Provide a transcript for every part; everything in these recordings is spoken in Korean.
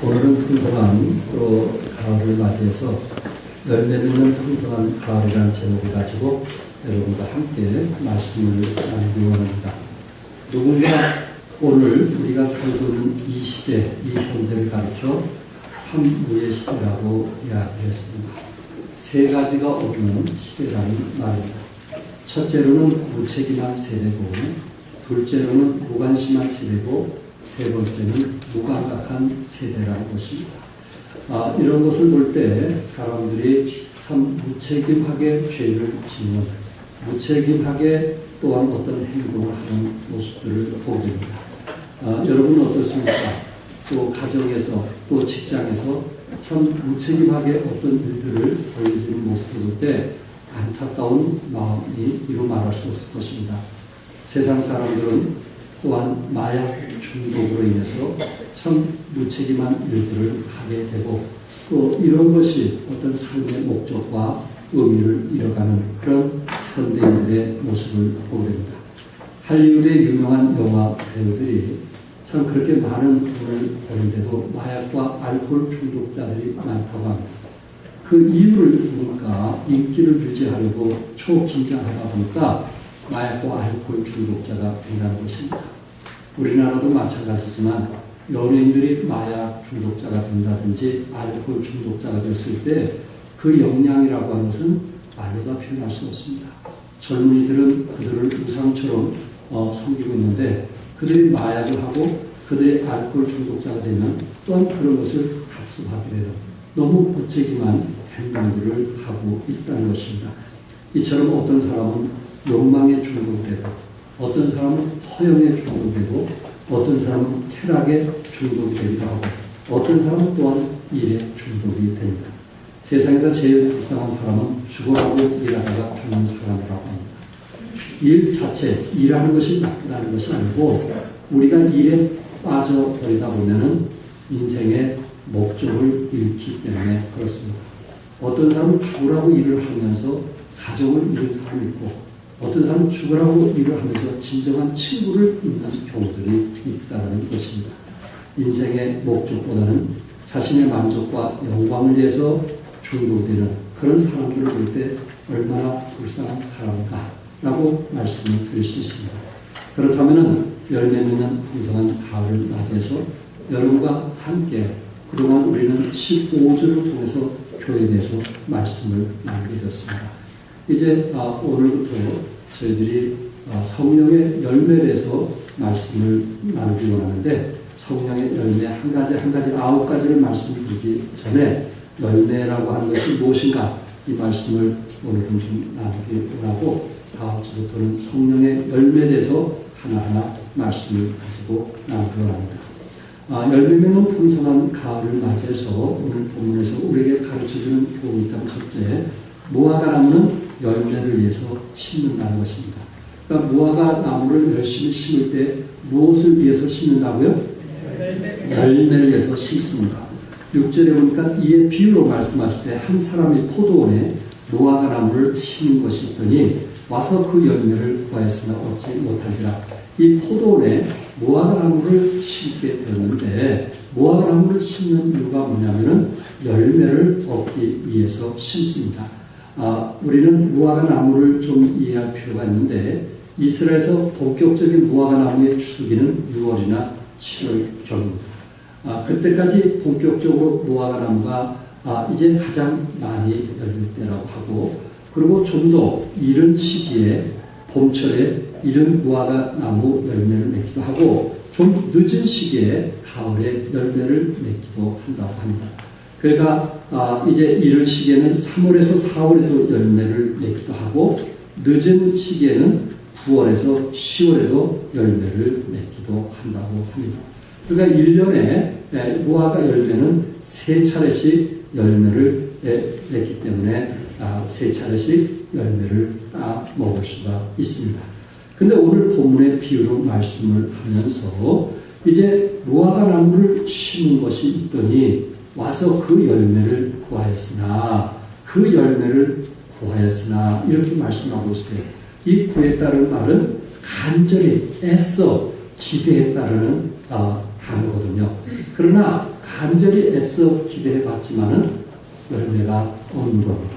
오늘은 풍성한 또 가을을 맞이해서 열매 맺는 풍성한 가을이라는 제목을 가지고 여러분과 함께 말씀을 나누기 원합니다. 누군가 오늘 우리가 살고 있는 이 시대, 이 현대를 가르쳐 삼무의 시대라고 이야기했습니다. 세 가지가 없는 시대라는 말입니다. 첫째로는 무책임한 세대고, 둘째로는 무관심한 세대고, 세 번째는 무감각한 세대라는 것입니다. 이런 것을 볼 때 사람들이 참 무책임하게 죄를 짓는, 무책임하게 또한 어떤 행동을 하는 모습들을 보게 됩니다. 여러분은 어떻습니까? 또 가정에서 또 직장에서 참 무책임하게 어떤 일들을 벌여지는 모습을 볼 때 안타까운 마음이 이루 말할 수 없을 것입니다. 세상 사람들은 또한 마약 중독으로 인해서 참 무책임한 일들을 하게 되고 또 이런 것이 어떤 삶의 목적과 의미를 잃어가는 그런 현대인들의 모습을 보게 됩니다. 할리우드의 유명한 영화 배우들이 참 그렇게 많은 돈을 버는데도 마약과 알코올 중독자들이 많다고 합니다. 그 이유를 보니까 인기를 유지하려고 초긴장하다 보니까 마약과 알코올 중독자가 된다는 것입니다. 우리나라도 마찬가지지만 연예인들이 마약 중독자가 된다든지 알코올 중독자가 됐을 때 그 영향이라고 하는 것은 말로다 표현할 수 없습니다. 젊은이들은 그들을 우상처럼 섬기고 있는데 그들이 마약을 하고 그들이 알코올 중독자가 되면 또한 그런 것을 합습하게 되는 너무 무책임한 행동들을 하고 있다는 것입니다. 이처럼 어떤 사람은 욕망에 중독되고 어떤 사람은 허영에 중독되고 어떤 사람은 쾌락에 중독이 되기도 하고 어떤 사람은 또한 일에 중독이 됩니다. 세상에서 제일 불쌍한 사람은 죽어가고 일하다가 죽는 사람이라고 합니다. 일 자체, 일하는 것이 나쁘다는 것이 아니고 우리가 일에 빠져버리다 보면은 인생의 목적을 잃기 때문에 그렇습니다. 어떤 사람은 죽으라고 일을 하면서 가정을 잃은 사람이 있고 어떤 사람은 죽으라고 일을 하면서 진정한 친구를 잃는 경우들이 있다는 것입니다. 인생의 목적보다는 자신의 만족과 영광을 위해서 중독되는 그런 사람들을 볼 때 얼마나 불쌍한 사람인가 라고 말씀을 드릴 수 있습니다. 그렇다면 열매 맺는 풍성한 가을을 맞이해서 여러분과 함께 그동안 우리는 15주를 통해서 교회에 대해서 말씀을 나누게 되었습니다. 이제 오늘부터 저희들이 성령의 열매에 대해서 말씀을 나누기 원하는데 성령의 열매 한 가지 9가지를 말씀드리기 전에 열매라고 하는 것이 무엇인가 이 말씀을 오늘은 좀 나누기 원하고 다음 주부터는 성령의 열매에 대해서 하나하나 말씀을 가지고 나누기 원합니다. 열매 맺는 풍성한 가을을 맞이해서 오늘 본문에서 우리에게 가르쳐주는 교훈이 있다면 첫째, 무화과 나무는 열매를 위해서 심는다는 것입니다. 그러니까 무화과 나무를 열심히 심을 때 무엇을 위해서 심는다고요? 열매를 위해서 심습니다. 6절에 보니까 이에 비유로 말씀하실 때 한 사람이 포도원에 무화과 나무를 심은 것이 있더니 와서 그 열매를 구하였으나 얻지 못하니라. 이 포도원에 무화과 나무를 심게 되었는데 무화과 나무를 심는 이유가 뭐냐면은 열매를 얻기 위해서 심습니다. 우리는 무화과 나무를 좀 이해할 필요가 있는데 이스라엘에서 본격적인 무화과 나무의 추수기는 6월이나 7월경입니다. 그때까지 본격적으로 무화과 나무가 이제 가장 많이 열릴 때라고 하고 그리고 좀 더 이른 시기에 봄철에 이른 무화과 나무 열매를 맺기도 하고 좀 늦은 시기에 가을에 열매를 맺기도 한다고 합니다. 그러니까 이제 이른 시기에는 3월에서 4월에도 열매를 맺기도 하고 늦은 시기에는 9월에서 10월에도 열매를 맺기도 한다고 합니다. 그러니까 1년에 무화과 열매는 3차례씩 열매를 맺기 때문에 3차례씩 열매를 먹을 수가 있습니다. 근데 오늘 본문의 비유로 말씀을 하면서 이제 무화과 나무를 심은 것이 있더니 와서 그 열매를 구하였으나 이렇게 말씀하고 있어요. 이 구했다는 말은 간절히 애써 기대했다는 단어거든요. 그러나 간절히 애써 기대해 봤지만은 열매가 없는 겁니다.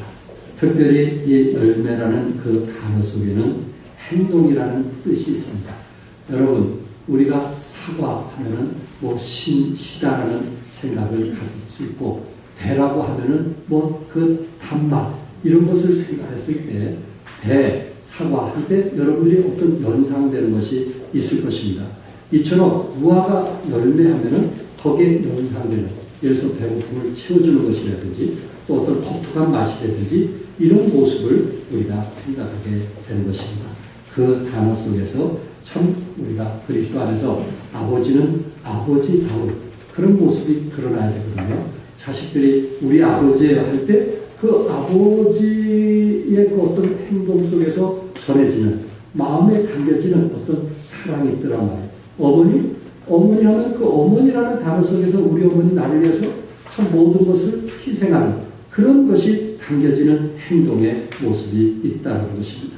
특별히 이 열매라는 그 단어 속에는 행동이라는 뜻이 있습니다. 여러분, 우리가 사과하면은 시다라는 생각을 가질 수 있고, 배라고 하면은 그 단맛, 이런 것을 생각했을 때, 배, 사과 할 때 여러분들이 어떤 연상되는 것이 있을 것입니다. 이처럼 무화과 열매하면은 거기에 연상되는, 예를 들어서 배고픔을 채워주는 것이라든지 또 어떤 독특한 맛이라든지 이런 모습을 우리가 생각하게 되는 것입니다. 그 단어 속에서 참 우리가 그리스도 안에서 아버지는 아버지다운 그런 모습이 드러나야 되거든요. 자식들이 우리 아버지예요 할 때 그 아버지의 그 어떤 행동 속에서 전해지는, 마음에 담겨지는 어떤 사랑이 있더란 말이에요. 어머니 하면 그 어머니라는 단어 속에서 우리 어머니 나를 위해서 참 모든 것을 희생하는 그런 것이 담겨지는 행동의 모습이 있다는 것입니다.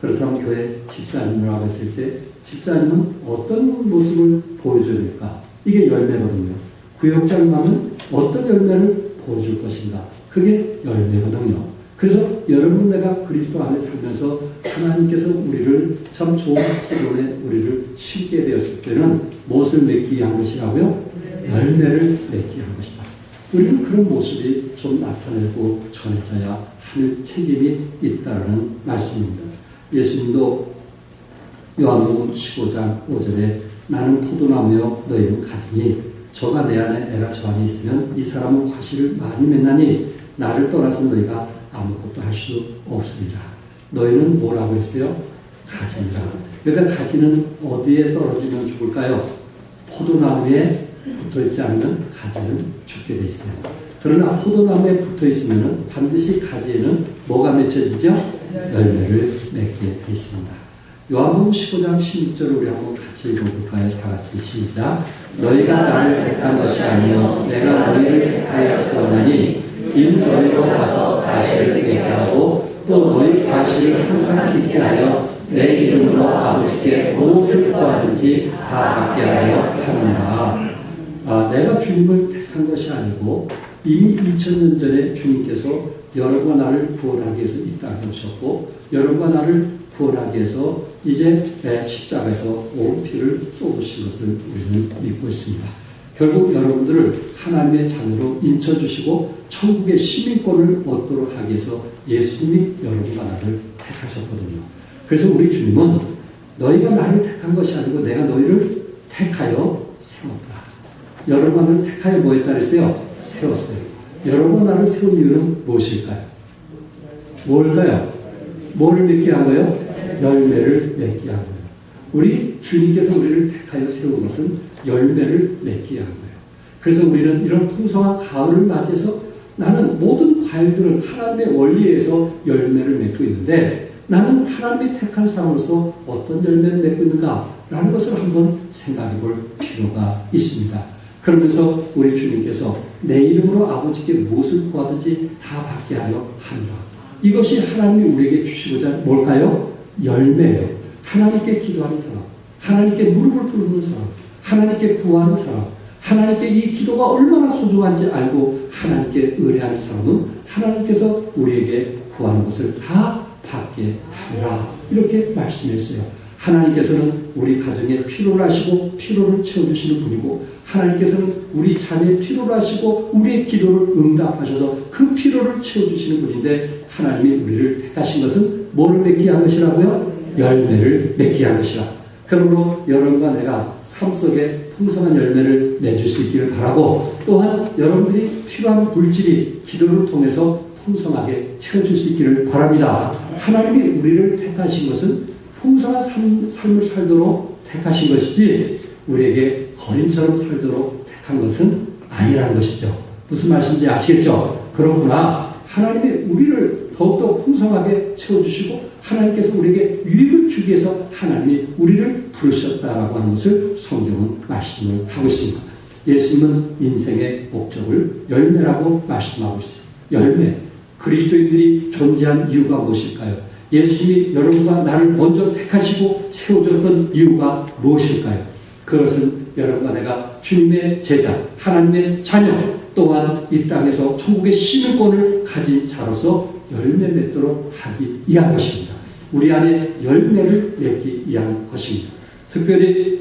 그렇다면 교회 집사님이라고 했을 때 집사님은 어떤 모습을 보여줘야 될까? 이게 열매거든요. 구역장님 하면 어떤 열매를 보여줄 것인가? 그게 열매거든요. 그래서 여러분, 내가 그리스도 안에 살면서 하나님께서 우리를 참 좋은 포도에 우리를 심게 되었을 때는 무엇을 맺기 위한 것이라고요? 열매를 맺기 위한 것이다. 우리는 그런 모습이 좀 나타내고 전해져야 할 책임이 있다는 말씀입니다. 예수님도 요한복음 15장 5절에 나는 포도나무요 너희는 가지니 저가 내 안에 내가 저 안에 있으면 이 사람은 과실을 많이 맺나니 나를 떠나서 너희가 아무것도 할 수 없으리라. 너희는 뭐라고 했어요? 가지니라. 그러니까 가지는 어디에 떨어지면 죽을까요? 포도나무에 붙어있지 않으면 가지는 죽게 돼 있어요. 그러나 포도나무에 붙어있으면 반드시 가지에는 뭐가 맺혀지죠? 열매를 맺게 돼 있습니다. 요한복음 15장 16절을 우리 한번 같이 읽어볼까요? 다 같이 시작. 너희가 나를 택한 것이 아니요 내가 너희를 택하였으니 인 너희로 가서 과실을 맺게 하고 또 너희 과실을 항상 깊게 하여 내 이름으로 아버지께 무엇을 구하든지 다 받게 하려 하느니라. 내가 주님을 택한 것이 아니고 이미 2000년 전에 주님께서 여러분과 나를 구원하기 위해서 이 땅에 오셨고 여러분과 나를 구원하기 위해서 이제 십자가에서 온 피를 쏟으신 것을 우리는 믿고 있습니다. 결국 여러분들을 하나님의 자녀로 인쳐주시고 천국의 시민권을 얻도록 하기 위해서 예수님이 여러분과 나를 택하셨거든요. 그래서 우리 주님은 너희가 나를 택한 것이 아니고 내가 너희를 택하여 세웠다. 여러분과 나를 택하여 뭐 했다 그랬어요? 세웠어요. 여러분과 나를 세운 이유는 무엇일까요? 뭘까요? 뭐를 맺게 한 거예요? 열매를 맺게 한 거예요. 우리 주님께서 우리를 택하여 세운 것은 열매를 맺게 한 거예요. 그래서 우리는 이런 풍성한 가을을 맞이해서 나는 모든 과일들은 하나님의 원리에서 열매를 맺고 있는데 나는 하나님이 택한 사람으로서 어떤 열매를 맺고 있는가라는 것을 한번 생각해 볼 필요가 있습니다. 그러면서 우리 주님께서 내 이름으로 아버지께 무엇을 구하든지 다 받게 하려 하니라. 이것이 하나님이 우리에게 주시고자 뭘까요? 열매예요. 하나님께 기도하는 사람, 하나님께 무릎을 꿇는 사람, 하나님께 구하는 사람, 하나님께 이 기도가 얼마나 소중한지 알고 하나님께 의뢰하는 사람은 하나님께서 우리에게 구하는 것을 다 받게 하리라. 이렇게 말씀했어요. 하나님께서는 우리 가정의 필요를 아시고 필요를 채워주시는 분이고 하나님께서는 우리 자녀의 필요를 아시고 우리의 기도를 응답하셔서 그 필요를 채워주시는 분인데 하나님이 우리를 택하신 것은 뭐를 맺게 한 것이라고요? 열매를 맺게 한 것이라. 그러므로 여러분과 내가 삶 속에 풍성한 열매를 맺을 수 있기를 바라고 또한 여러분들이 필요한 물질이 기도를 통해서 풍성하게 채워줄 수 있기를 바랍니다. 하나님이 우리를 택하신 것은 풍성한 삶을 살도록 택하신 것이지 우리에게 거림처럼 살도록 택한 것은 아니라는 것이죠. 무슨 말씀인지 아시겠죠? 그렇구나. 하나님이 우리를 더욱더 풍성하게 채워주시고 하나님께서 우리에게 유익을 주기 위해서 하나님이 우리를 부르셨다라고 하는 것을 성경은 말씀을 하고 있습니다. 예수님은 인생의 목적을 열매라고 말씀하고 있어요. 열매. 그리스도인들이 존재한 이유가 무엇일까요? 예수님이 여러분과 나를 먼저 택하시고 세워줬던 이유가 무엇일까요? 그것은 여러분과 내가 주님의 제자, 하나님의 자녀, 또한 이 땅에서 천국의 시민권을 가진 자로서 열매 맺도록 하기 위한 것입니다. 우리 안에 열매를 맺기 위한 것입니다. 특별히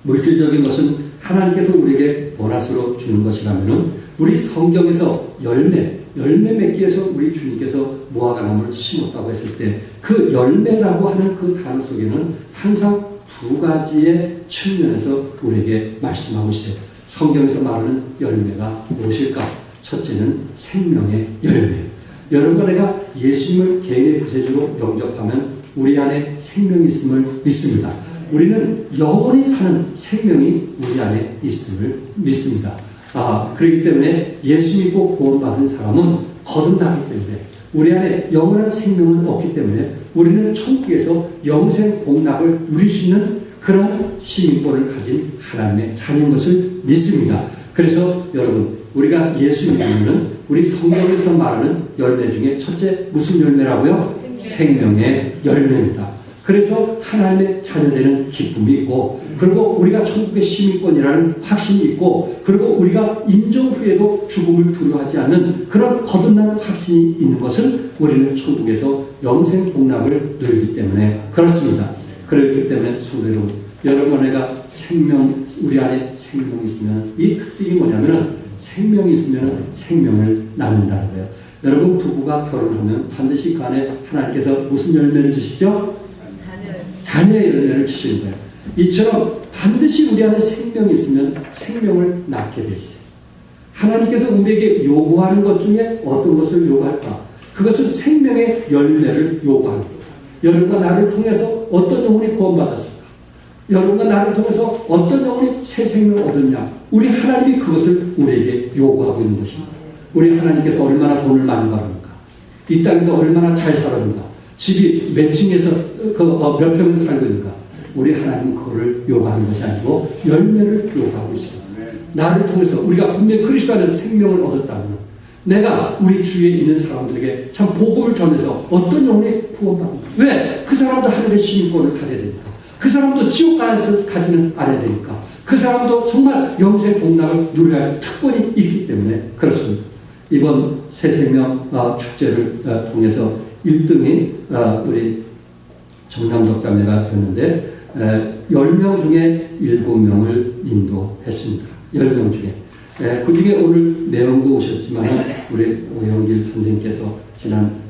물질적인 것은 하나님께서 우리에게 보너스로 주는 것이라면 우리 성경에서 열매 맺기 위해서 우리 주님께서 무화과나무를 심었다고 했을 때 그 열매라고 하는 그 단어 속에는 항상 두 가지의 측면에서 우리에게 말씀하고 있어요. 성경에서 말하는 열매가 무엇일까? 첫째는 생명의 열매. 여러분과 내가 예수님을 개인의 구세주로 영접하면 우리 안에 생명이 있음을 믿습니다. 우리는 영원히 사는 생명이 우리 안에 있음을 믿습니다. 그렇기 때문에 예수 믿고 구원받은 사람은 거듭나기 때문에 우리 안에 영원한 생명은 없기 때문에 우리는 천국에서 영생 복락을 누릴 수 있는 그런 시민권을 가진 하나님의 자녀인 것을 믿습니다. 그래서 여러분 우리가 예수 믿으면 우리 성경에서 말하는 열매 중에 첫째 무슨 열매라고요? 생명의 열매입니다. 그래서 하나님의 자녀되는 기쁨이 있고 그리고 우리가 천국의 시민권이라는 확신이 있고 그리고 우리가 인정 후에도 죽음을 두려워하지 않는 그런 거듭난 확신이 있는 것은 우리는 천국에서 영생 복락을 누리기 때문에 그렇습니다. 그렇기 때문에 성도 여러분 내가 우리 안에 생명이 있으면 이 특징이 뭐냐면 생명이 있으면 생명을 낳는다는 거예요. 여러분 부부가 결혼하면 반드시 그 안에 하나님께서 무슨 열매를 주시죠? 자녀의 열매를 주시는 거예요. 이처럼 반드시 우리 안에 생명이 있으면 생명을 낳게 돼 있어요. 하나님께서 우리에게 요구하는 것 중에 어떤 것을 요구할까? 그것은 생명의 열매를 요구합니다. 여러분과 나를 통해서 어떤 영혼이 구원받았을까? 여러분과 나를 통해서 어떤 영혼이 새 생명을 얻었냐? 우리 하나님이 그것을 우리에게 요구하고 있는 것입니다. 우리 하나님께서 얼마나 돈을 많이 벌었는가? 이 땅에서 얼마나 잘 살았는가? 집이 몇 층에서 몇 평에서 살고 있는가? 우리 하나님은 그거를 요구하는 것이 아니고 열매를 요구하고 있습니다. 나를 통해서 우리가 분명히 그리스도 안에서 생명을 얻었다면 내가 우리 주위에 있는 사람들에게 참 복음을 전해서 어떤 영혼이 구원받는가? 왜? 그 사람도 하늘의 시민권을 가져야 되니까. 그 사람도 지옥 가에서 가지는 않아야 되니까. 그 사람도 정말 영생 복락을 누려야 할 특권이 있기 때문에 그렇습니다. 이번 새생명 축제를 통해서 1등이 우리 정남덕 자매가 됐는데 10명 중에 7명을 인도했습니다. 10명 중에. 그 중에 오늘 내용도 오셨지만 우리 오영길 선생님께서 지난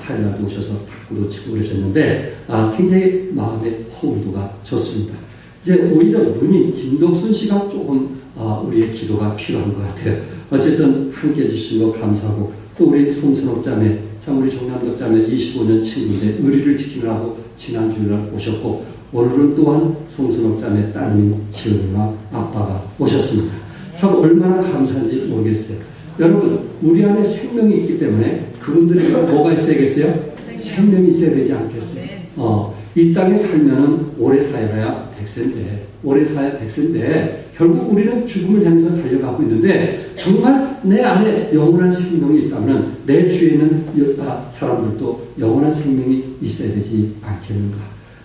화요일날도 오셔서 탁구도 치고 그러셨는데 굉장히 마음의 호응도가 좋습니다. 이제 오히려 누님 김덕순 씨가 조금 우리의 기도가 필요한 것 같아요. 어쨌든 함께 해주신 거 감사하고 또 우리 송순옥 자매 참 우리 정남덕 자매 25년 친구인데 의리를 지키느라고 지난 주일날 오셨고 오늘은 또한 송순옥 자매 따님 지은이와 아빠가 오셨습니다. 참 얼마나 감사한지 모르겠어요. 여러분 우리 안에 생명이 있기 때문에 그분들이 뭐가 있어야겠어요? 생명이 있어야 되지 않겠어요? 이 땅에 살면은 오래 살아야 100세인데 오래 살아야 100세인데 결국 우리는 죽음을 향해서 달려가고 있는데 정말 내 안에 영원한 생명이 있다면 내 주위에 있는 사람들도 영원한 생명이 있어야 되지 않겠는가?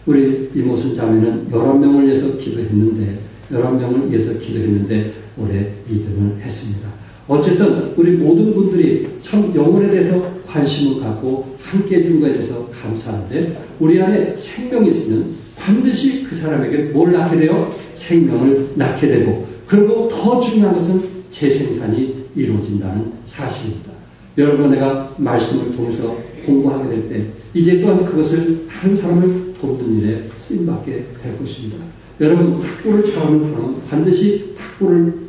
우리 이모순 자매는 11명을 위해서 기도했는데 11명을 위해서 기도했는데 올해 2등을 했습니다. 어쨌든 우리 모든 분들이 참 영혼에 대해서 관심을 갖고 함께 해준 것에 대해서 감사한데 우리 안에 생명이 있으면 반드시 그 사람에게 뭘 낳게 돼요? 생명을 낳게 되고 그리고 더 중요한 것은 재생산이 이루어진다는 사실입니다. 여러분 내가 말씀을 통해서 공부하게 될 때 이제 또한 그것을 다른 사람을 돕는 일에 쓰임받게 될 것입니다. 여러분 탁구를 잘하는 사람은 반드시 탁구를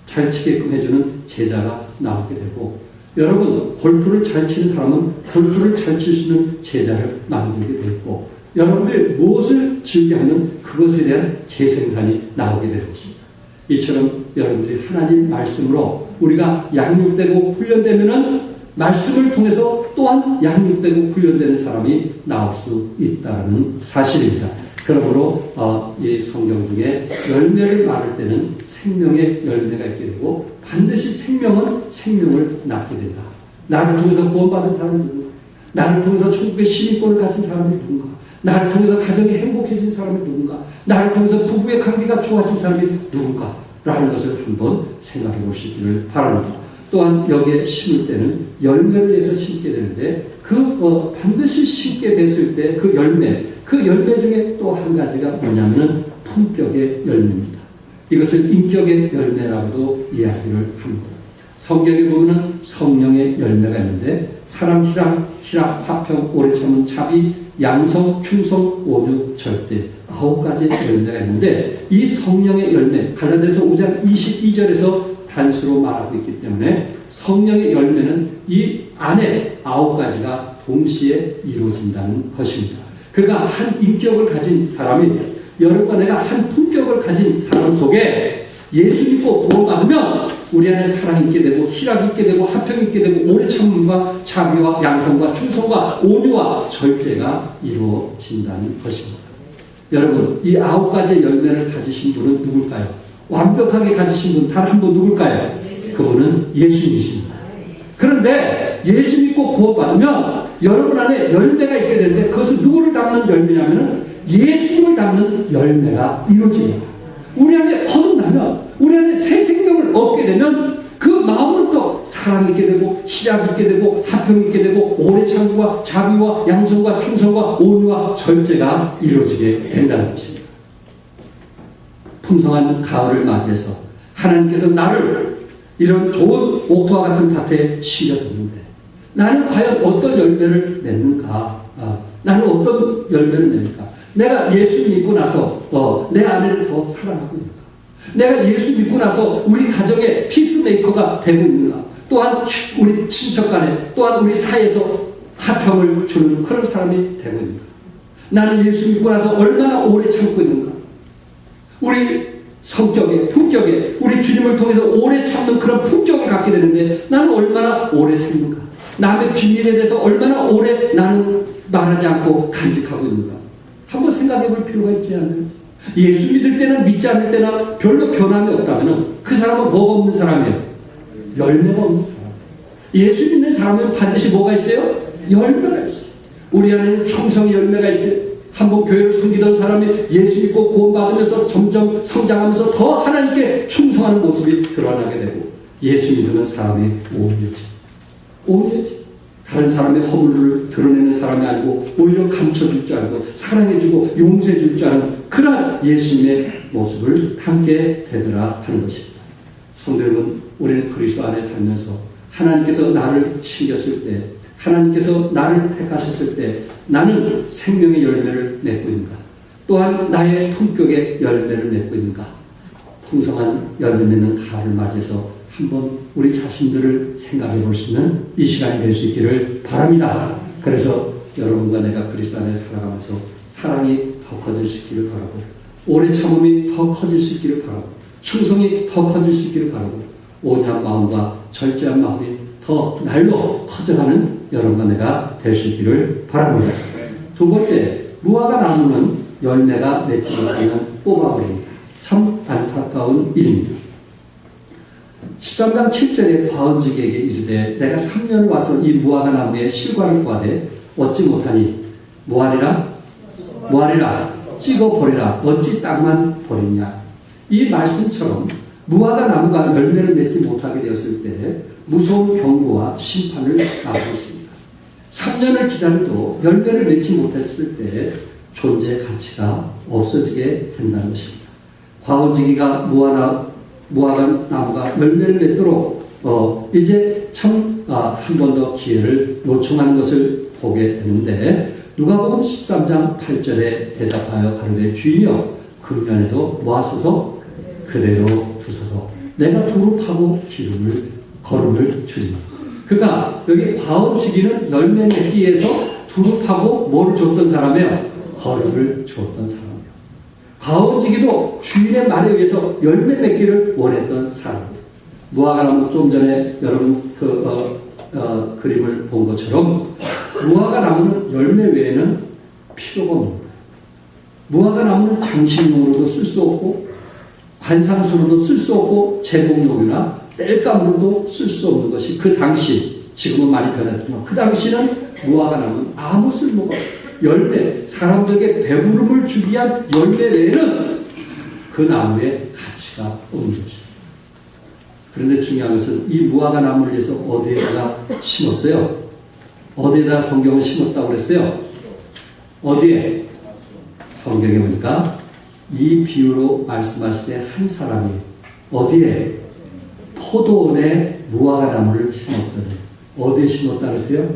잘 치게끔 해주는 제자가 나오게 되고 여러분 골프를 잘 치는 사람은 골프를 잘 칠 수 있는 제자를 만들게 되고 여러분들이 무엇을 즐겨하는 그것에 대한 재생산이 나오게 될 것입니다. 이처럼 여러분들이 하나님 말씀으로 우리가 양육되고 훈련되면은 말씀을 통해서 또한 양육되고 훈련되는 사람이 나올 수 있다는 사실입니다. 그러므로 이 성경 중에 열매를 말할 때는 생명의 열매가 있게 되고 반드시 생명은 생명을 낳게 된다. 나를 통해서 구원받은 사람이 누군가? 나를 통해서 천국의 시민권을 가진 사람이 누군가? 나를 통해서 가정이 행복해진 사람이 누군가? 나를 통해서 부부의 관계가 좋아진 사람이 누군가? 라는 것을 한번 생각해 보시기를 바랍니다. 또한 여기에 심을 때는 열매를 위해서 심게 되는데 반드시 심게 됐을 때 그 열매 중에 또 한 가지가 뭐냐면 품격의 열매입니다. 이것을 인격의 열매라고도 이야기를 합니다. 성경에 보면 성령의 열매가 있는데 사랑, 희락, 화평, 오래 참은 자비, 양성, 충성, 온유, 절대 9가지 열매가 있는데 이 성령의 열매 갈라디아서 5장 22절에서 단수로 말하고 있기 때문에 성령의 열매는 이 안에 9가지가 동시에 이루어진다는 것입니다. 그가 한 인격을 가진 사람이 여러분과 내가 한 품격을 가진 사람 속에 예수 믿고 구원받으면 우리 안에 사랑이 있게 되고 희락이 있게 되고 화평이 있게 되고 오래 참음과 자비와 양성과 충성과 온유와 절제가 이루어진다는 것입니다. 여러분 이 9가지 열매를 가지신 분은 누굴까요? 완벽하게 가지신 분 단 한 분 누굴까요? 그분은 예수님이십니다. 그런데 예수 믿고 구원받으면 여러분 안에 열매가 있게 되는데 그것은 누구를 담는 열매냐면 예수님을 담는 열매가 이루어집니다. 우리 안에 거듭나면 우리 안에 새 생명을 얻게 되면 그 마음으로부터 사랑이 있게 되고 희락이 있게 되고 화평이 있게 되고 오래 참음과 자비와 양성과 충성과 온유와 절제가 이루어지게 된다는 것입니다. 풍성한 가을을 맞이해서 하나님께서 나를 이런 좋은 옥토와 같은 밭에 실어줬는데 나는 과연 어떤 열매를 맺는가? 나는 어떤 열매를 맺는가? 내가 예수 믿고 나서 내 아내를 더 사랑하고 있는가? 내가 예수 믿고 나서 우리 가정의 피스메이커가 되고 있는가? 또한 우리 친척 간에 또한 우리 사이에서 화평을 주는 그런 사람이 되고 있는가? 나는 예수 믿고 나서 얼마나 오래 참고 있는가? 우리 성격에, 품격에, 우리 주님을 통해서 오래 참는 그런 품격을 갖게 되는데 나는 얼마나 오래 참는가? 남의 비밀에 대해서 얼마나 오래 나는 말하지 않고 간직하고 있는가? 한번 생각해 볼 필요가 있지 않나요? 예수 믿을 때나 믿지 않을 때나 별로 변함이 없다면 그 사람은 뭐가 없는 사람이에요? 열매가 없는 사람. 예수 믿는 사람은 반드시 뭐가 있어요? 열매가 있어요. 우리 안에는 충성의 열매가 있어요. 한번 교회를 섬기던 사람이 예수 믿고 구원받으면서 점점 성장하면서 더 하나님께 충성하는 모습이 드러나게 되고 예수 믿는 사람이 오히려지 다른 사람의 허물을 드러내는 사람이 아니고 오히려 감춰줄 줄 알고 사랑해주고 용서해줄 줄 아는 그런 예수님의 모습을 담게 되더라 하는 것입니다. 성도 여러분, 우리는 그리스도 안에 살면서 하나님께서 나를 신겼을 때 하나님께서 나를 택하셨을 때 나는 생명의 열매를 맺고 있는가? 또한 나의 품격의 열매를 맺고 있는가? 풍성한 열매 맺는 가을을 맞이해서 한번 우리 자신들을 생각해 볼 수 있는 이 시간이 될 수 있기를 바랍니다. 그래서 여러분과 내가 그리스도 안에 살아가면서 사랑이 더 커질 수 있기를 바라고 오래 참음이 더 커질 수 있기를 바라고 충성이 더 커질 수 있기를 바라고 온유한 마음과 절제한 마음이 더 날로 커져가는 여러분과 내가 될 수 있기를 바랍니다. 두 번째, 무화과 나무는 열매가 맺지 못하면 뽑아버립니다. 참 안타까운 일입니다. 13장 7절에 과은지기에게 이르되 내가 3년 와서 이 무화과 나무에 실과를 구하되 얻지 못하니 뭐하리라? 찍어버리라. 어찌 땅만 버리냐. 이 말씀처럼 무화과 나무가 열매를 맺지 못하게 되었을 때 무서운 경고와 심판을 낳고 있습니다. 3년을 기다려도 열매를 맺지 못했을 때 존재 가치가 없어지게 된다는 것입니다. 과은지기가 무화과 나무가 열매를 맺도록 이제 참 한 번 더 기회를 요청하는 것을 보게 되는데 누가복음 13장 8절에 대답하여 가로되 주인이여 금년에도 모아소서 그대로 두소서 내가 도로 파고 걸음을 주리니. 그러니까 여기 과은지기는 열매 맺기 위해서 두루 파고 뭐를 줬던 사람이에요? 걸음을 주었던 사람이에요. 과은지기도 주인의 말에 의해서 열매 맺기를 원했던 사람이에요. 무화과나무 좀 전에 여러분 그림을 본 것처럼 무화과나무는 열매 외에는 필요가 없는 거예요. 무화과나무는 장식용으로도 쓸 수 없고 관상수로도 쓸 수 없고 제공용이나 땔감으로도 쓸 수 없는 것이 그 당시, 지금은 많이 변했지만 그 당시는 무화과나무는 아무 쓸모가 없어요. 열매, 사람들에게 배부름을 주기 위한 열매 외에는 그 나무에 가치가 가치가 없는 것입니다. 그런데 중요한 것은 이 무화과 나무를 위해서 어디에다가 심었어요? 어디에다 성경을 심었다고 그랬어요? 어디에? 성경에 보니까 이 비유로 말씀하실 때 한 사람이 어디에? 포도원에 무화과 나무를 심었거든요. 어디에 심었다 그랬어요?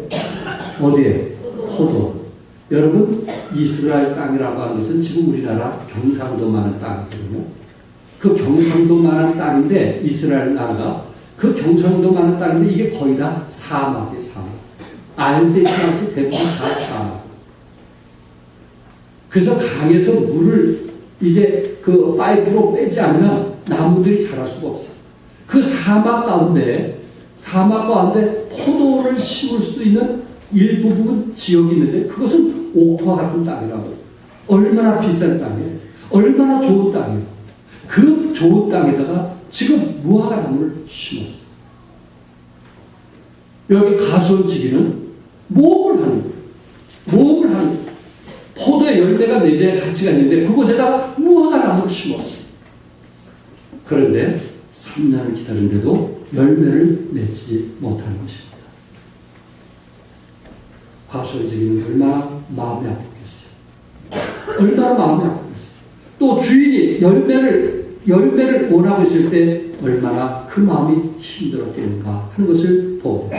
어디에? 포도원. 여러분, 이스라엘 땅이라고 하는 것은 지금 우리나라 경상도만한 땅이거든요. 그 경상도만한 땅인데, 이스라엘 나라가 그 경상도만한 땅인데 이게 거의 다 사막이에요, 사막. 아열대지방에서 대부분 다 사막. 그래서 강에서 물을 이제 그 파이프로 빼지 않으면 나무들이 자랄 수가 없어요. 그 사막 가운데 포도를 심을 수 있는 일부분 지역이 있는데 그것은 옥토와 같은 땅이라고. 얼마나 비싼 땅이에요. 얼마나 좋은 땅이에요. 그 좋은 땅에다가 지금 무화과 나무를 심었어요. 여기 가수원지기는 모험을 하는 거예요. 모험을 하는 거예요. 포도의 열매가 맺어야 가치가 있는데 그곳에다가 무화과 나무를 심었어요. 그런데 3년을 기다렸는데도 열매를 맺지 못하는 것입니다. 가수원지기는 얼마나 마음이 아팠겠어요. 얼마나 마음이 아팠겠어요. 또 주인이 열매를 원하고 있을 때 얼마나 그 마음이 힘들었겠는가 하는 것을 봅니다.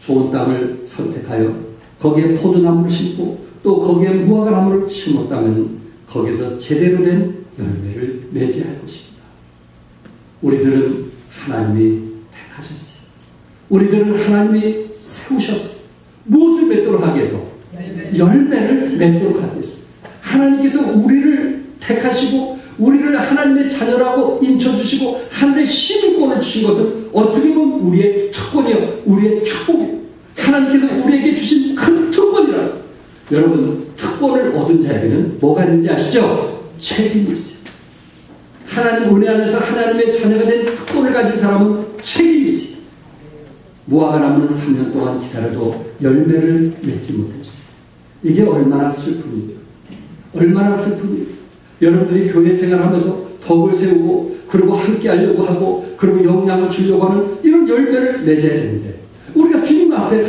좋은 땅을 선택하여 거기에 포도나무를 심고 또 거기에 무화과 나무를 심었다면 거기서 제대로 된 열매를 맺어야 할 것입니다. 우리들은 하나님이 택하셨어요. 우리들은 하나님이 세우셨어요. 무엇을 맺도록 하기 위해서? 열매를 맺도록 하기 위해서. 하나님께서 우리를 택하시고 우리를 하나님의 자녀라고 인쳐주시고 하늘의 시민권을 주신 것은 어떻게 보면 우리의 특권이요, 우리의 축복이요. 하나님께서 우리에게 주신 큰 특권이라. 여러분, 특권을 얻은 자에게는 뭐가 있는지 아시죠? 책임이 있어요. 하나님 은혜 안에서 하나님의 자녀가 된 특권을 가진 사람은 책임이 있어요. 무화과 나무는 3년 동안 기다려도 열매를 맺지 못했어요. 이게 얼마나 슬픈 일이에요. 얼마나 슬픈 일이에요. 여러분들이 교회 생활하면서 덕을 세우고 그리고 함께 하려고 하고 그리고 영향을 주려고 하는 이런 열매를 맺어야 되는데 우리가 주님 앞에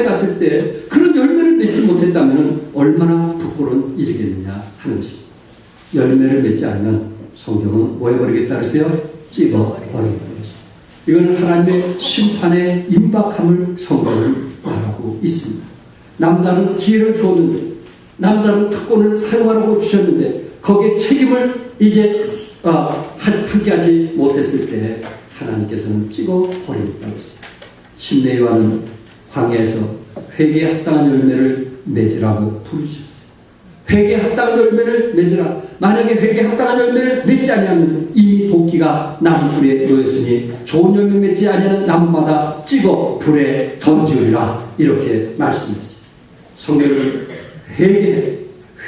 갔을 때 그런 열매를 맺지 못했다면 얼마나 부끄러운 일이겠느냐 하는 것입니다. 열매를 맺지 않으면 성경은 뭐 해버리겠다 그랬어요? 찍어버리겠다 그랬어요. 이건 하나님의 심판의 임박함을 성경은 말하고 있습니다. 남다른 기회를 주었는데 남다른 특권을 사용하라고 주셨는데 거기에 책임을 이제 함께하지 못했을 때 하나님께서는 찍어버리겠다고 했어요. 침례요한은 광야에서 회개에 합당한 열매를 맺으라고 부르셨어요. 회개에 합당한 열매를 맺으라. 만약에 회개에 합당한 열매를 맺지 아니하면 이미 도끼가 나무불에 놓였으니 좋은 열매 맺지 아니하는 나무마다 찍어 불에 던지리라. 이렇게 말씀했어요. 성경은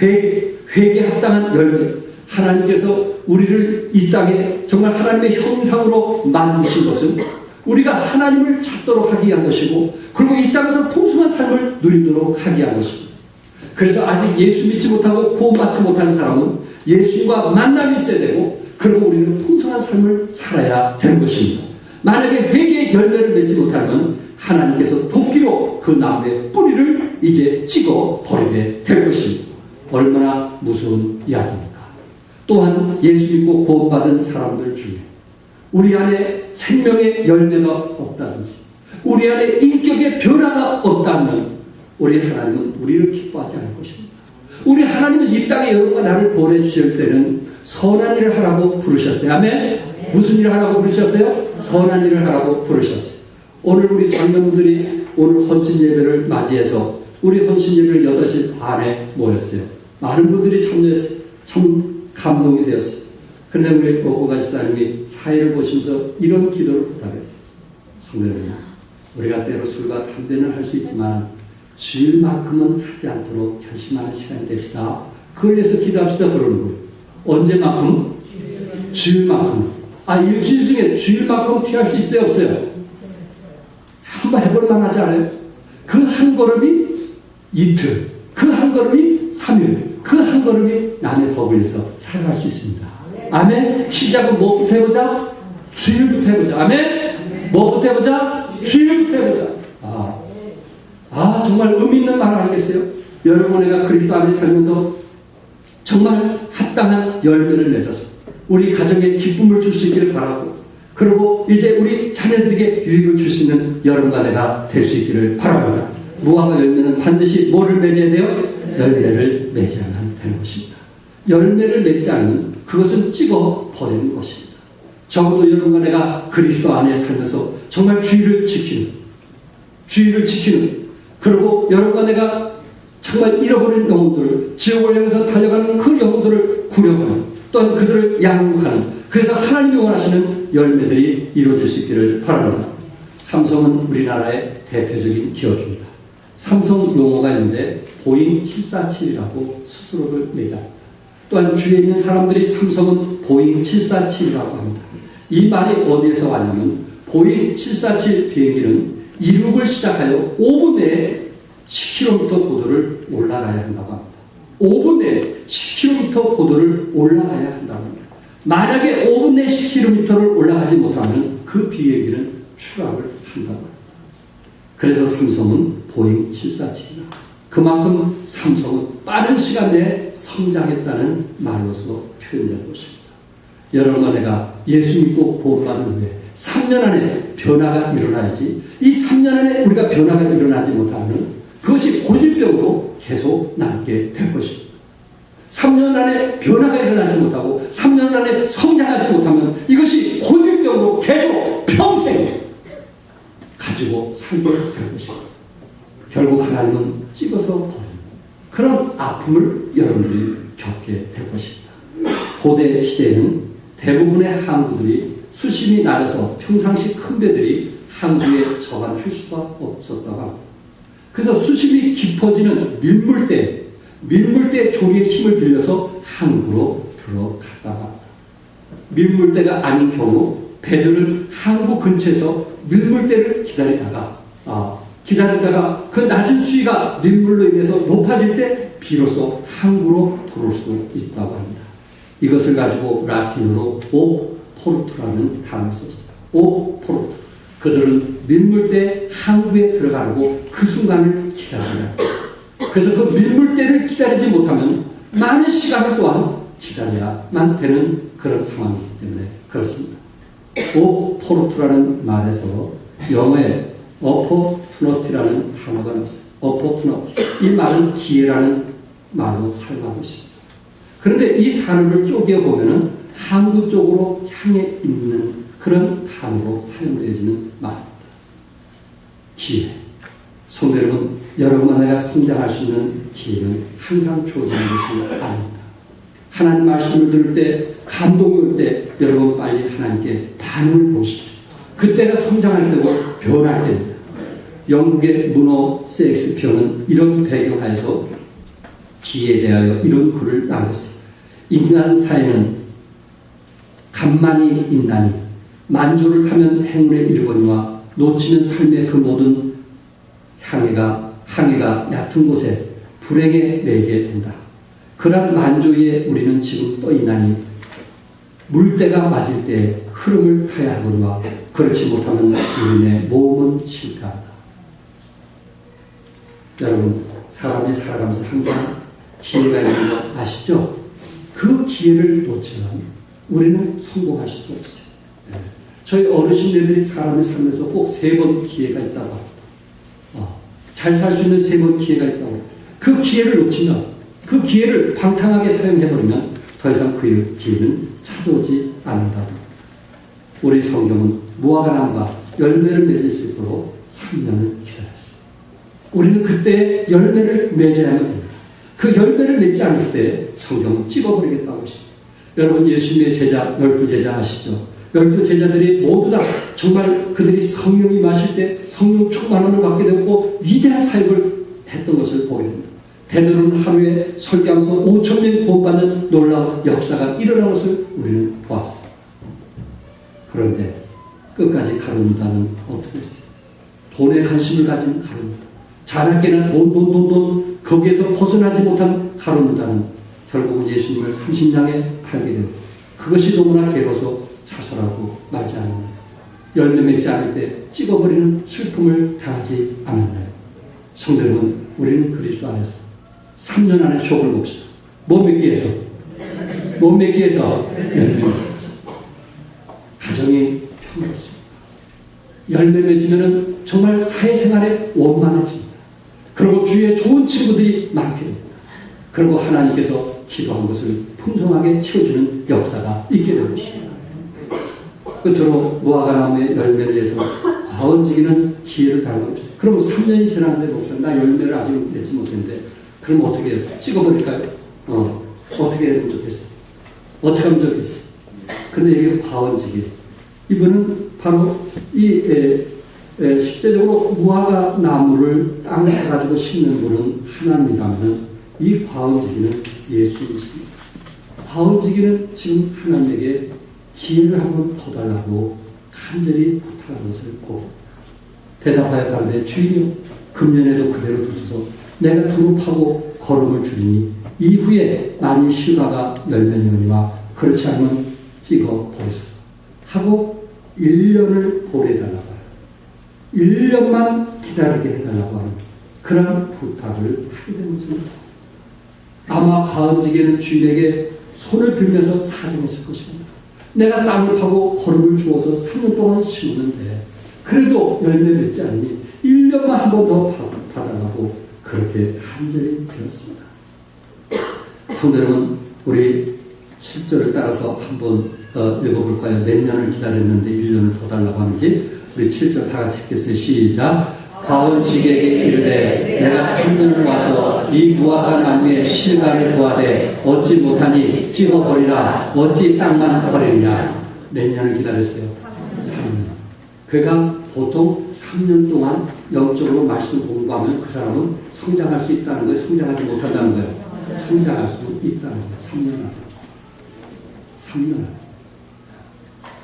회개에 합당한 열매. 하나님께서 우리를 이 땅에 정말 하나님의 형상으로 만드신 것은 우리가 하나님을 찾도록 하기 위한 것이고 그리고 이 땅에서 풍성한 삶을 누리도록 하기 위한 것입니다. 그래서 아직 예수 믿지 못하고 구원받지 못하는 사람은 예수님과 만남이 있어야 되고 그리고 우리는 풍성한 삶을 살아야 되는 것입니다. 만약에 회개의 열매를 맺지 못하면 하나님께서 도끼로 그 나무의 뿌리를 이제 찍어 버리게 될 것입니다. 얼마나 무서운 이야기입니까? 또한 예수 믿고 구원받은 사람들 중에 우리 안에 생명의 열매가 없다든지 우리 안에 인격의 변화가 없다면 우리 하나님은 우리를 기뻐하지 않을 것입니다. 우리 하나님은 이 땅에 여러분과 나를 보내주실 때는 선한 일을 하라고 부르셨어요. 아멘? 무슨 일을 하라고 부르셨어요? 선한 일을 하라고 부르셨어요. 오늘 우리 장로분들이 오늘 헌신 예배를 맞이해서 우리 헌신 예배를 8시 반에 모였어요. 많은 분들이 참여했어요. 참 감동이 되었어요. 그런데 우리 오고가지 사님이 사회를 보시면서 이런 기도를 부탁했어요. 성도님, 우리가 때로 술과 담배는 할 수 있지만 주일만큼은 하지 않도록 결심하는 시간이 됩시다. 그걸 위해서 기도합시다. 그러는 거예요. 언제만큼? 주일만큼. 일주일 중에 주일만큼 피할 수 있어요? 없어요? 한번 해볼 만하지 않아요? 그 한 걸음이 이틀, 그 한 걸음이 3일, 그 한 걸음이 남의 법을 위해서 살아갈 수 있습니다. 아멘. 시작은 뭐부터 해보자? 주일부터 해보자. 아멘. 뭐부터 해보자? 주일부터 해보자. 정말 의미 있는 말 아니겠어요? 여러분, 내가 그리스도 안에 살면서 정말 합당한 열매를 맺어서 우리 가정에 기쁨을 줄 수 있기를 바라고, 그리고 이제 우리 자녀들에게 유익을 줄 수 있는 여러분과 내가 될 수 있기를 바랍니다. 무화과 열매는 반드시 뭐를 맺어야 돼요? 열매를 맺어야만 되는 것입니다. 열매를 맺지 않으면 그것은 찍어 버리는 것입니다. 적어도 여러분과 내가 그리스도 안에 살면서 정말 주의를 지키는, 그리고 여러분과 내가 정말 잃어버린 영혼들을, 지옥을 향해서 달려가는 그 영혼들을 구려하는, 또한 그들을 양육하는, 그래서 하나님이 원하시는 열매들이 이루어질 수 있기를 바랍니다. 삼성은 우리나라의 대표적인 기업입니다. 삼성 용어가 있는데 보잉 747이라고 스스로를 얘기합니다. 또한 주위에 있는 사람들이 삼성은 보잉 747이라고 합니다. 이 말이 어디에서 왔냐면, 보잉 747 비행기는 이륙을 시작하여 5분 내에 10km 고도를 올라가야 한다고 합니다. 5분 내에 10km 고도를 올라가야 한다고 합니다. 만약에 5분 내에 10km를 올라가지 못하면 그 비행기는 추락을 한다고 합니다. 그래서 삼성은 보잉 747이다. 그만큼 삼성은 빠른 시간 내에 성장했다는 말로서 표현된 것입니다. 여러분과 내가 예수 믿고 구원받은 후에 3년 안에 변화가 일어나야지, 이 3년 안에 우리가 변화가 일어나지 못하면 그것이 고질병으로 계속 남게 될 것입니다. 3년 안에 변화가 일어나지 못하고 3년 안에 성장하지 못하면 이것이 고질병으로 계속 평생 가지고 살게 될 것입니다. 결국 하나님은 찍어서 버리는 그런 아픔을 여러분들이 겪게 될 것입니다. 고대 시대에는 대부분의 항구들이 수심이 낮아서 평상시 큰 배들이 항구에 접안할 수가 없었다고 합니다. 그래서 수심이 깊어지는 밀물대 조리의 힘을 빌려서 항구로 들어갔다고 합니다. 밀물대가 아닌 경우 배들은 항구 근처에서 밀물대를 기다리다가 그 낮은 수위가 밀물로 인해서 높아질 때 비로소 항구로 들어올 수 있다고 합니다. 이것을 가지고 라틴어로 오포르투라는 단어를 썼어요. 오포르투. 그들은 밀물대 항구에 들어가려고 그 순간을 기다립니다. 그래서 그 밀물대를 기다리지 못하면 많은 시간을 또한 기다려야만 되는 그런 상황이기 때문에 그렇습니다. 오포르투라는 말에서 영어에 어포투너티라는 단어가 나왔어요. 어포투너티. 이 말은 기회라는 말로 사용하고 있습니다. 그런데 이 단어를 쪼개보면은 항구 쪽으로 향해 있는 그런 단어로 사용되어지는 말입니다. 기회. 성도 여러분, 여러분과 내가 성장할 수 있는 기회는 항상 주어지는 것이 아닙니다. 하나님 말씀을 들을 때, 감동이 올 때 여러분 빨리 하나님께 반응을 보십시오. 그때가 성장할 때고 변할 때입니다. 영국의 문어 셰익스피어는 이런 배경하에서 기회에 대하여 이런 글을 남겼습니다. 인간 사회는 간만이 있나니 만조를 타면 행운에 이르거니와 놓치는 삶의 그 모든 항해가 얕은 곳에 불행에 매게 된다. 그러한 만조에 우리는 지금 떠 있나니 물때가 맞을 때 흐름을 타야 하거니와 그렇지 못하면 우리의 모험은 실패한다. 여러분, 사람이 살아가면서 항상 기회가 있는 거 아시죠? 그 기회를 놓치면 우리는 성공할 수가 없어요. 저희 어르신들이 사람이 살면서 꼭 3번 기회가 있다고 합니다. 잘 살 수 있는 3번 기회가 있다고 합니다. 그 기회를 놓치면, 그 기회를 방탕하게 사용해버리면 더 이상 그 기회는 찾아오지 않는다. 우리 성경은 무화과나무가 열매를 맺을 수 있도록 3년을 기다렸어요. 우리는 그때 열매를 맺어야만 됩니다. 그 열매를 맺지 않을 때 성경은 찍어버리겠다고 했습니다. 여러분, 예수님의 제자, 12제자 아시죠? 12제자들이 모두 다 정말 그들이 성령이 마실 때 성령 충만함을 받게 되었고 위대한 사역을 했던 것을 보게 됩니다. 베드로는 하루에 설교하면서 5,000명이 구원받는 놀라운 역사가 일어난 것을 우리는 보았습니다. 그런데 끝까지 가룟 유다는 어떻게 했어요? 돈에 관심을 가진 가룟 유다. 자나깨나 돈 거기에서 벗어나지 못한 가룟 유다는 결국은 예수님을 30냥에 팔게 되고 그것이 너무나 괴로워서 자살하고 말지 않았나요? 열매 맺지 않을 때 찍어버리는 슬픔을 당하지 않았나요? 성도 여러분, 우리는 그리스도 안에서 3년 안에 족을 봅시다. 못 맺기 위해서 열매 가정이 평화롭습니다. 열매 맺으면 정말 사회생활에 원만해집니다. 그리고 주위에 좋은 친구들이 많게 됩니다. 그리고 하나님께서 기도한 것을 풍성하게 채워주는 역사가 있게 되는 것입니다. 끝으로 무화과 나무의 열매를 해서 과언지기는 기회를 달라고 했습니다. 그럼 3년이 지났는데 목사님 나 열매를 아직 맺지 못했는데 그럼 어떻게 해요? 찍어버릴까요? 어떻게 하면 좋겠어요? 어떻게 하면 좋겠어요? 근데 이게 과언지기. 이분은 바로 이 실제적으로 무화과 나무를 땅에 가지고 심는 분은 하나님이라면 이 과언지기는 예수이십니다. 과언지기는 지금 하나님에게 기회를 한번 더 달라고 간절히 부탁한 것을 보고 대답하여 가는데 주인이여 금년에도 그대로 두소서 내가 두릅하고 걸음을 줄이니 이후에 만일 실과가 열매니와 그렇지 않으면 찍어 버리소서 하고 1년을 보내달라고 하요 1년만 기다리게 해달라고 하는 그런 부탁을 하게 된 것입니다. 아마 가은지게는 주인에게 손을 들면서 사정했을 것입니다. 내가 땅을 파고 거름을 주어서 3년 동안 심었는데 그래도 열매 맺지 않으니 1년만 한 번 더 받아가고 그렇게 간절히 되었습니다. 성도 여러분, 우리 7절을 따라서 한번 읽어볼까요? 몇 년을 기다렸는데 1년을 더 달라고 하는지 우리 7절 다 같이 읽겠어요. 시작. 가은지게에게 이르되 내가 3년을 와서 이 무화과 나무의 실과를 보아되 얻지 못하니 찍어버리라. 어찌 땅만 버리느냐. 몇 년을 기다렸어요? 3년. 그가 보통 3년 동안 영적으로 말씀 공부하면 그 사람은 성장할 수 있다는 거예요? 성장하지 못한다는 거예요? 성장할 수 있다는 거예요. 3년 안에. 3년 안에.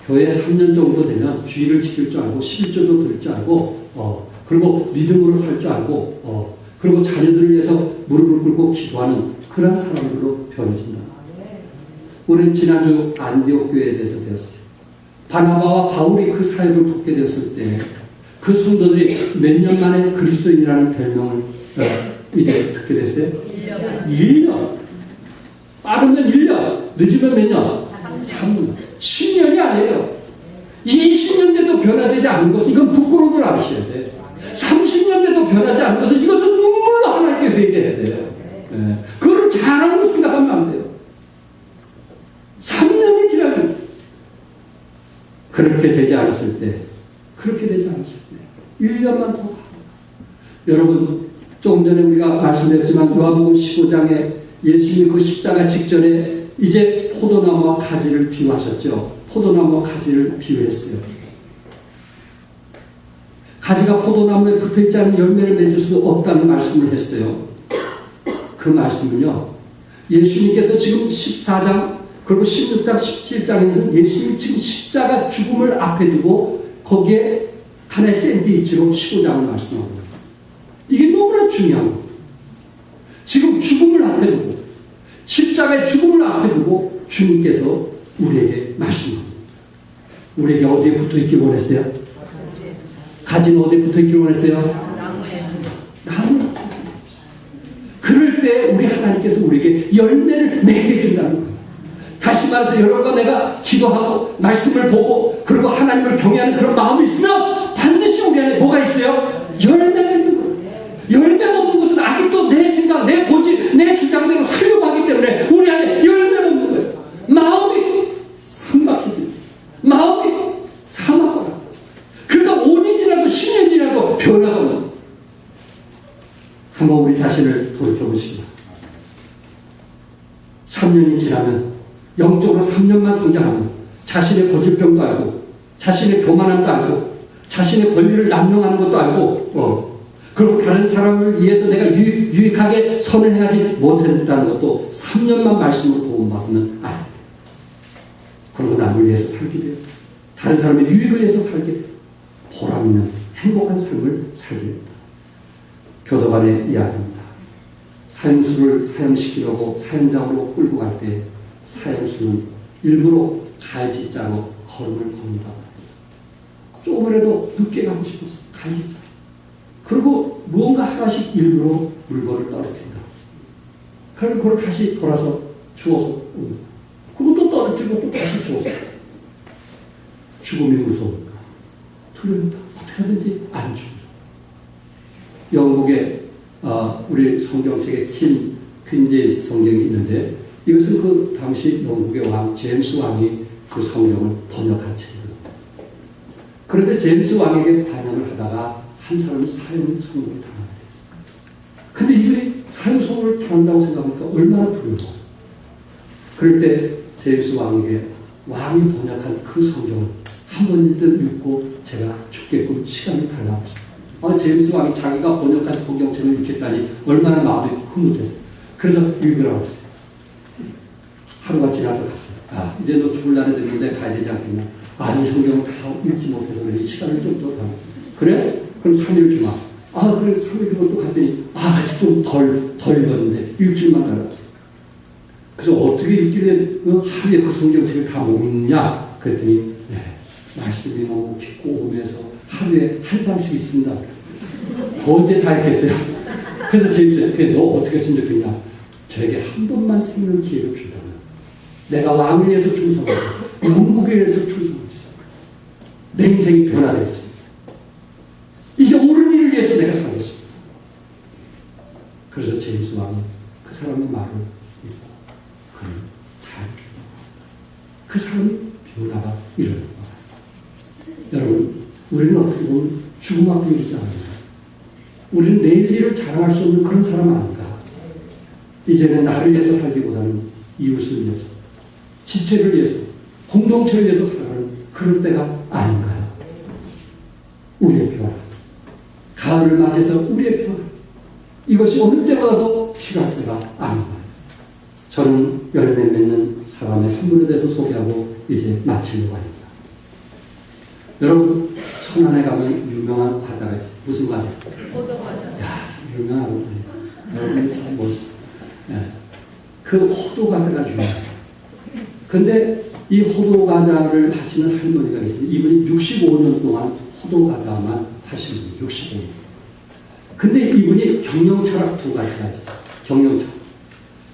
교회 3년 정도 되면 주의를 지킬 줄 알고 11조도 들 줄 알고 그리고 믿음으로 살 줄 알고 그리고 자녀들을 위해서 무릎을 꿇고 기도하는 그런 사람들로 변해진다. 우리는 지난주 안디옥 교회에 대해서 배웠어요. 바나바와 바울이 그 사역을 돕게 되었을 때 그 성도들이 몇 년 만에 그리스도인이라는 별명을 이제 듣게 됐어요? 1년. 빠르면 1년, 늦으면 몇 년? 3년. 10년이 아니에요. 20년 돼도 변화되지 않은 것은 이건 부끄러운 줄 아셔야 돼요. 30년 돼도 변하지 않은 것은 이것은 눈물로 하나님께 회개해야 돼요. 네. 그거를 잘하고 생각하면 안 돼요. 3년을 기다려요. 그렇게 되지 않았을 때 1년만 더 여러분, 조금 전에 우리가 말씀드렸지만 요한복음 15장에 예수님이 그 십자가 직전에 이제 포도나무와 가지를 비유하셨죠. 포도나무와 가지를 비유했어요. 가지가 포도나무에 붙어있지 않은 열매를 맺을 수 없다는 말씀을 했어요. 그 말씀은요, 예수님께서 지금 14장 그리고 16장 17장에서 예수님이 지금 십자가 죽음을 앞에 두고 거기에 하나의 샌드위치로 15장을 말씀합니다. 이게 너무나 중요한 겁니다. 지금 죽음을 앞에 두고 십자가의 죽음을 앞에 두고 주님께서 우리에게 말씀합니다. 우리에게 어디에 붙어있기 원했어요? 가지는 어디에 붙어있기 원했어요? 나무. 그럴 때 우리 하나님께서 우리에게 열매를 맺게 해준다는 거예요. 다시 말해서 여러분과 내가 기도하고 말씀을 보고 그리고 하나님을 경외하는 그런 마음이 있으면 반드시 우리 안에 뭐가 있어요? 열매가 있는 거예요. 열매가 없는 것은 아직도 내 생각, 내 고집, 내 주장대로 살려고 하기 때문에 우리 안에 열매가 없는 거예요. 마음이 삼박해집니다. 마음이 사막과 그러니까 5년 지나도 10년 지나도 변화가 없는 한번 우리 자신을 돌이켜보십시오. 3년이 지나면 영적으로 3년만 성장하면 자신의 고집병도 알고 자신의 교만함도 알고 자신의 권리를 남용하는 것도 알고 그리고 다른 사람을 위해서 내가 유익하게 선을 행하지 못했다는 것도 3년만 말씀으로 도움받으면 알아요. 그리고 남을 위해서 살게 돼요. 다른 사람의 유익을 위해서 살게 돼요. 보람 있는 행복한 삶을 살게 됩니다. 교도관의 이야기입니다. 사형수를 사형시키려고 사형장으로 끌고 갈 때 사형수는 일부러 갈짓자로 걸음을 걷는다. 조금이라도 늦게 가고 싶어서 갈짓자. 그리고 무언가 하나씩 일부러 물건을 떨어뜨린다. 그리고 그걸 다시 돌아서 주워서 옵니다. 그리고 또 떨어뜨리고 또 다시 주워서. 죽음이 무서우니까. 두려우니까 어떻게 하든지 안 죽어요. 영국의 우리 성경책에 퀸제이스 성경이 있는데 이것은 그 당시 영국의 왕 제임스 왕이 그 성경을 번역한 책이거든요. 그런데 제임스 왕에게 반역을 하다가 한 사람이 사형 선고를 당합니다. 근데 이들이 사형 선고를 당한다고 생각하니까 얼마나 두려워. 그럴 때 제임스 왕에게 왕이 번역한 그 성경을 한 번쯤 읽고 제가 죽게끔 시간을 달라고 했어요. 제임스 왕이 자기가 번역한 성경책을 읽겠다니 얼마나 마음이 흐뭇했어요. 그래서 읽으라고 했어요. 하루가 지나서 갔어요. 이제 너 죽을 날이 됐는데 가야 되지 않겠냐. 이 성경을 다 읽지 못해서 그래. 이 시간을 좀 더 더. 그래? 그럼 3일 주마. 그래. 3일 주고 또 갔더니 아직 좀 덜 읽었는데 일주일만 달라고 했어요. 그래서 어떻게 읽길래 하루에 그 성경책을 다 못 읽냐? 그랬더니 말씀이 너무 깊고 오면서 하루에 한 장씩 있습니다. 언제 다 읽겠어요? 그래서 제임스, 너 어떻게 했으면 좋겠냐? 저에게 한 번만 생는 기회를 준다면 내가 왕을 위해서 충성하고 영국에 위해서 충성하겠습니다. 내 인생이 변화되겠습니다. 이제 옳은 일을 위해서 내가 살겠습니다. 그래서 제임스 왕이 그 사람의 말을 믿고 그를 잘 그 사람이 변화가 일어난 거예요. 여러분, 우리는 어떻게 보면 죽음 앞에 있지 않아요. 우리는 내일 일을 자랑할 수 없는 그런 사람 아닌가. 이제는 나를 위해서 살기보다는 이웃을 위해서, 지체를 위해서, 공동체를 위해서 살아가는 그런 때가 아닌가요? 우리의 변화. 가을을 맞이해서 우리의 변화. 이것이 어느 때보다도 필요할 때가 아닌가요? 저는 열매 맺는 사람의 한 분에 대해서 소개하고 이제 마치려고 합니다. 여러분, 천안에 가면 유명한 과자가 있어요. 무슨 과자? 호두과자. 참 유명하거든요. 여러분이 참 멋있어요. 그 호두과자가 유명해요. 근데 이 호두과자를 하시는 할머니가 계신데 이분이 65년 동안 호두과자만 하시는 분이에요. 65년. 근데 이분이 경영철학 두 가지가 있어요. 경영철학.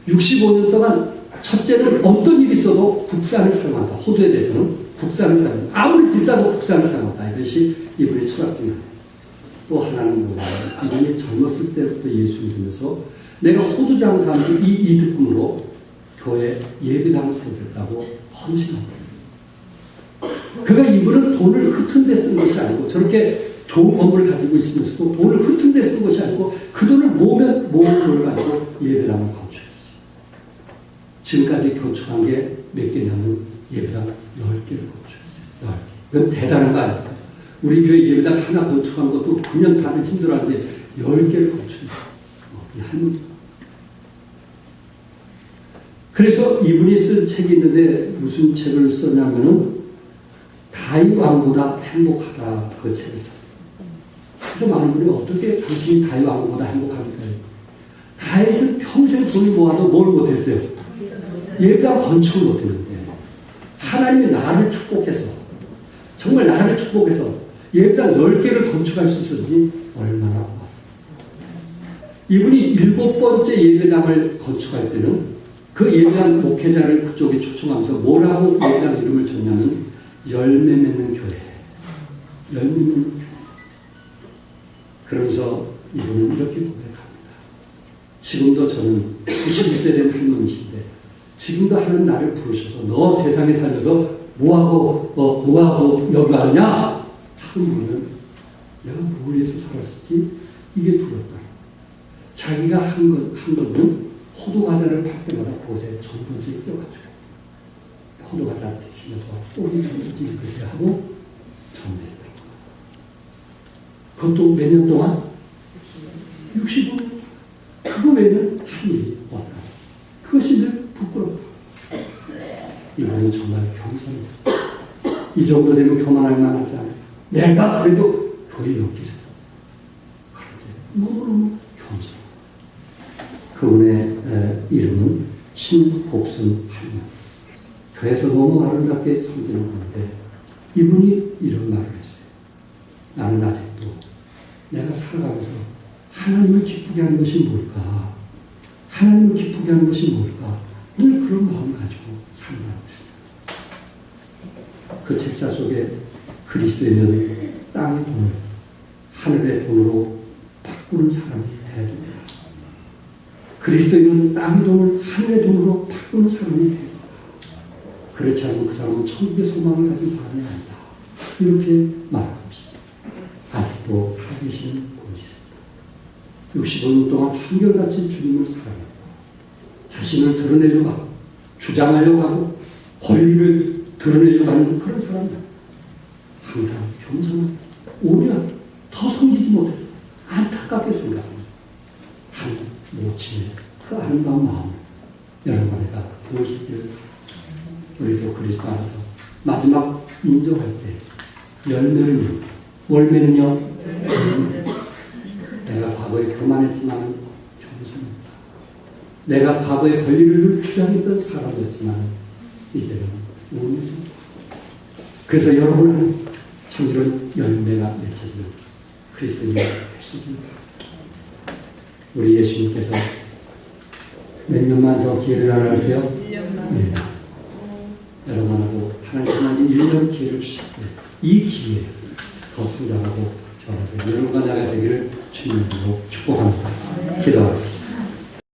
65년 동안 첫째는 어떤 일이 있어도 국산을 사용한다. 호두에 대해서는 국산을 사용한다. 아무리 비싸도 국산을 사용한다. 이것이 이분의 철학 중에 하나예요. 또 하나는 뭐냐면 이분이 젊었을 때부터 예수 믿으면서 내가 호두 장사하면서 이 이득금으로 교회 예배당을 세우겠다고 헌신합니다. 그러니까 이분은 돈을 흩은 데 쓴 것이 아니고 저렇게 좋은 건물을 가지고 있으면서도 돈을 흩은 데 쓴 것이 아니고 그 돈을 모은 돈을 가지고 예배당을 건축했어요. 지금까지 건축한 게 몇 개냐면 예배당 10개를 건축했어요. 10개. 이건 대단한 거 아닙니까? 우리 교회 예배당 하나 건축한 것도 그냥 다들 힘들어하는데 10개를 건축했어요. 이 할머니. 그래서 이분이 쓴 책이 있는데 무슨 책을 썼냐면은 다윗 왕보다 행복하다 그 책을 썼어요. 그래서 많은 분이 어떻게 당신이 다윗 왕보다 행복합니까? 다윗은 평생 돈을 모아도 뭘 못했어요? 예배당 건축을 못했는데 하나님이 나를 축복해서 정말 나를 축복해서 예배당 10개를 건축할 수 있었니 얼마나 고맙습니다. 이분이 7번째 예배당을 건축할 때는 그 예배당 목회자를 그쪽에 초청하면서 뭐라고 예배당 이름을 줬냐면 열매 맺는 교회. 열매 맺는 교회. 그러면서 이분은 이렇게 고백합니다. 지금도 저는 91세 된 할머니신데 지금도 하는 나를 부르셔서 너 세상에 살면서 뭐하고 여기 왔냐? 하고 물으면 내가 뭘 위해서 살았을지 이게 두렵다. 자기가 한 거는 호두과자를 팔 때마다 곳에 전부지에 껴가지고 호두과자 드시면서 또이 전부지 읽으세요 하고 전대했다. 그것도 몇 년 동안? 65년. 그거 외에는 한 일이 없다. 그것이 늘 부끄럽다. 이번엔 정말 겸손했어. 이 정도 되면 교만할 만하지 않아요. 내가 그래도 교회 여기서 그런데 너무너무 겸손. 그분의 이름은 신복순 할머니. 교회에서 너무 아름답게 섬기는 분인데 이분이 이런 말을 했어요. 나는 아직도 내가 살아가면서 하나님을 기쁘게 하는 것이 뭘까? 하나님을 기쁘게 하는 것이 뭘까? 늘 그런 마음을 가지고 살아가고 싶어요. 그 책자 속에 그리스도인은 땅의 돈을 하늘의 돈으로 바꾸는 사람이 돼야 됩니다. 그리스도인은 땅의 돈을 하늘의 돈으로 바꾸는 사람이 돼야 됩니다. 그렇지 않으면 그 사람은 천국의 소망을 가진 사람이 아니다. 이렇게 말하고 있습니다. 아직도 살아계시는 분이십니다. 65년 동안 한결같이 주님을 사랑했고 자신을 드러내려고 하고 주장하려고 하고 권리를 드러내려고 하는 그런 사람입니다. 항상 겸손한 오히려 더 섬기지 못해서 안타깝게 생각합니다. 한 모친의 그 아름다운 마음을 여러분에게 보시기를 우리도 그리스도 안에서 마지막 인정할 때 열매는요, 월매는요, 내가 과거에 교만했지만 겸손했다. 내가 과거에 권리를 주장했던 사람이었지만 이제는 온유해졌다. 그래서 여러분은 참 이런 열매가 맺혀지는 그리스도인의 되십니다. 우리 예수님께서 몇 년만 더 기회를 나누세요? 1년. 여러분하고 하나님 1년 기회를 주셨고 이 기회에 더 성장하고 변화되는 여러분과 나가 되기를 주님으로 축복합니다. 기도하겠습니다.